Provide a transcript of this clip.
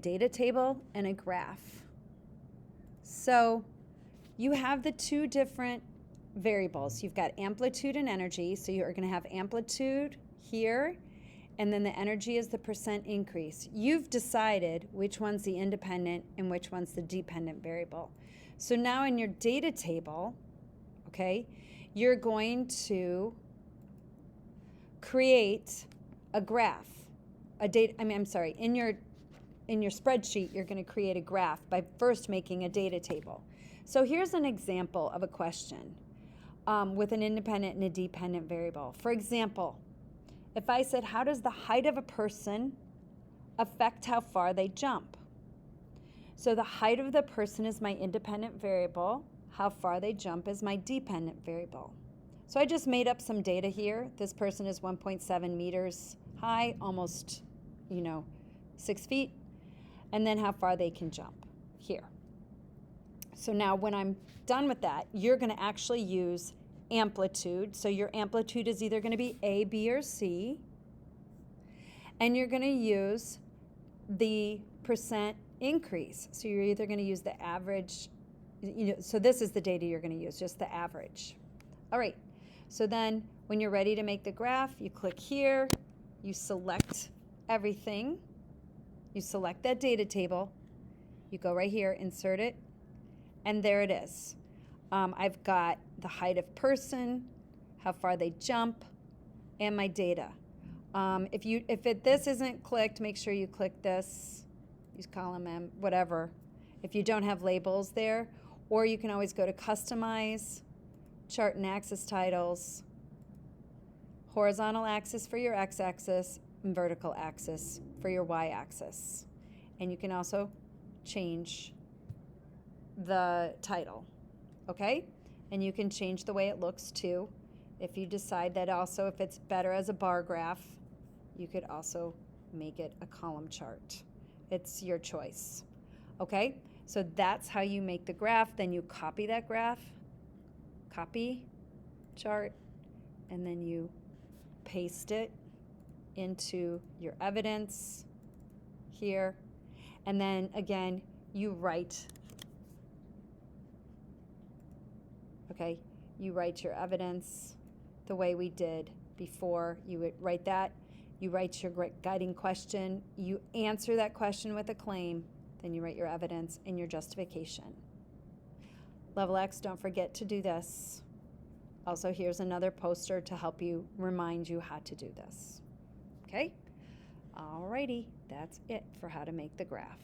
data table and a graph. So you have the two different variables. You've got amplitude and energy. So you're going to have amplitude here, and then the energy is the percent increase. You've decided which one's the independent and which one's the dependent variable. So now in your data table, okay, you're going to create a graph. In your spreadsheet, you're going to create a graph by first making a data table. So here's an example of a question with an independent and a dependent variable. For example, if I said, how does the height of a person affect how far they jump? So the height of the person is my independent variable. How far they jump is my dependent variable. So I just made up some data here. This person is 1.7 meters high, almost, 6 feet. And then how far they can jump here. So now when I'm done with that, you're going to actually use amplitude. So your amplitude is either going to be A, B, or C. And you're going to use the percent increase. So you're either going to use the average. So this is the data you're going to use, just the average. All right. So then when you're ready to make the graph, you click here. You select everything. You select that data table. You go right here, insert it. And there it is. I've got the height of person, how far they jump, and my data. If this isn't clicked, make sure you click this. Use column M, whatever. If you don't have labels there, or you can always go to Customize, Chart and Axis Titles, horizontal axis for your x-axis, and vertical axis for your y-axis. And you can also change the title, okay? And you can change the way it looks too. If you decide that also, if it's better as a bar graph, you could also make it a column chart. It's your choice, okay? So that's how you make the graph. Then you copy that graph, copy chart, and then you paste it into your evidence here. And then again, you write, okay, you write your evidence the way we did before. You would write that, you write your guiding question, you answer that question with a claim, then you write your evidence and your justification. Level X, don't forget to do this. Also, here's another poster to help you, remind you how to do this. Okay? Alrighty, that's it for how to make the graph.